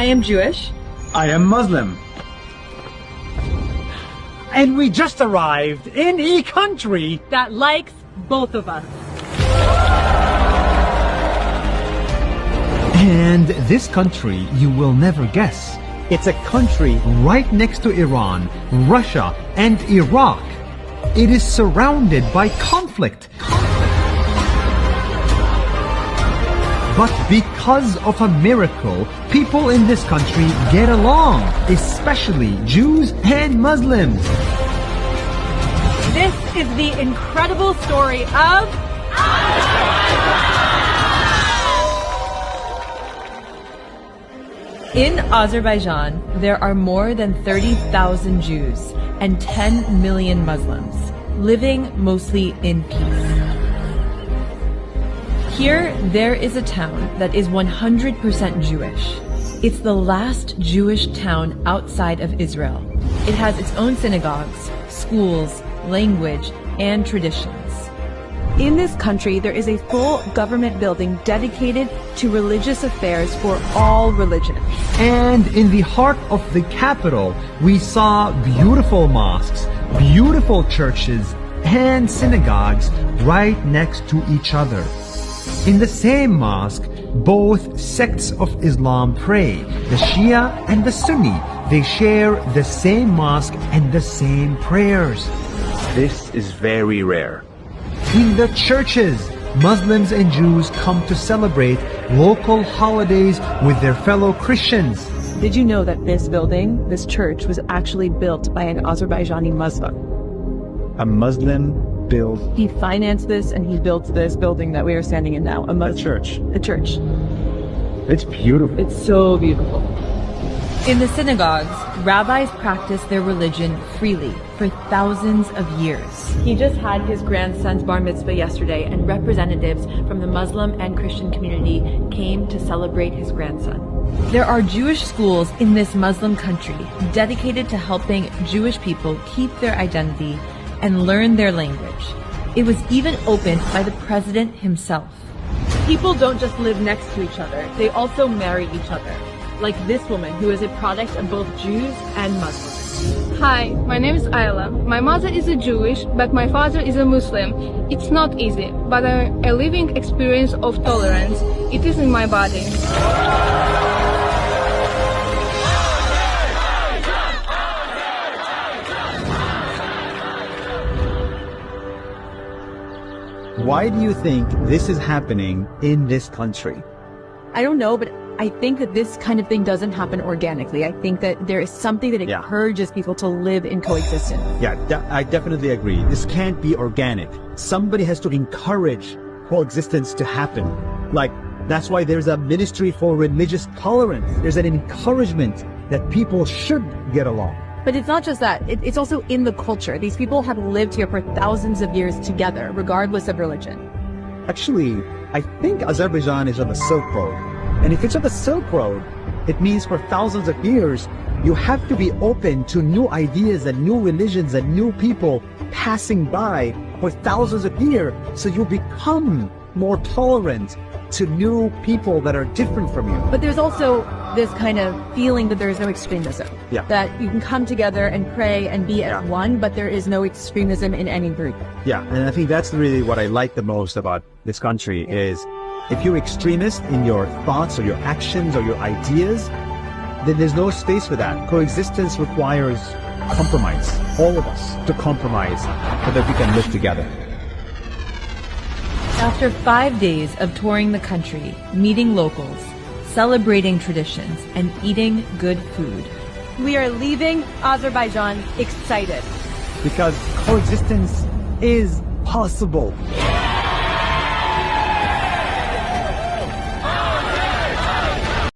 I am Jewish. I am Muslim. And we just arrived in a country That likes both of us. And this country you will never guess. It's a country right next to Iran, Russia, and Iraq. It is surrounded by conflict. But because of a miracle, people in this country get along, especially Jews and Muslims. This is the incredible story of In Azerbaijan, there are more than 30,000 Jews and 10 million Muslims, living mostly in peace. Here, there is a town that is 100% Jewish. It's the last Jewish town outside of Israel. It has its own synagogues, schools, language, and traditions. In this country, there is a full government building dedicated to religious affairs for all religions. And in the heart of the capital, we saw beautiful mosques, beautiful churches, and synagogues right next to each other. In the same mosque, both sects of Islam pray, the Shia and the Sunni. They share the same mosque and the same prayers. This is very rare. In the churches, Muslims and Jews come to celebrate local holidays with their fellow Christians. Did you know that this building, this church, was actually built by an Azerbaijani Muslim? A Muslim built He financed this and he built this building that we are standing in now. a church. A church. It's beautiful. It's so beautiful. In the synagogues, rabbis practice their religion freely for thousands of years. He just had his grandson's bar mitzvah yesterday, and representatives from the Muslim and Christian community came to celebrate his grandson. There are Jewish schools in this Muslim country dedicated to helping Jewish people keep their identity and learn their language. It was even opened by the president himself. People don't just live next to each other, they also marry each other. Like this woman, who is a product of both Jews and Muslims. Hi, my name is Ayla. My mother is a Jewish, but my father is a Muslim. It's not easy, but a living experience of tolerance. It is in my body. Why do you think this is happening in this country? I don't know, but I think that this kind of thing doesn't happen organically. I think that there is something that encourages people to live in coexistence. Yeah, I definitely agree. This can't be organic. Somebody has to encourage coexistence to happen. Like, that's why there's a ministry for religious tolerance. There's an encouragement that people should get along. But it's not just that. It's also in the culture. These people have lived here for thousands of years together, regardless of religion. Actually, I think Azerbaijan is on the Silk Road. And if it's on the Silk Road, it means for thousands of years, you have to be open to new ideas and new religions and new people passing by for thousands of years. So you become more tolerant to new people that are different from you. But there's also this kind of feeling that there is no extremism. Yeah. That you can come together and pray and be at one, but there is no extremism in any group. Yeah, and I think that's really what I like the most about this country is if you're extremist in your thoughts or your actions or your ideas, then there's no space for that. Coexistence requires compromise. All of us to compromise so that we can live together. After 5 days of touring the country, meeting locals, celebrating traditions, and eating good food, we are leaving Azerbaijan excited. Because coexistence is possible.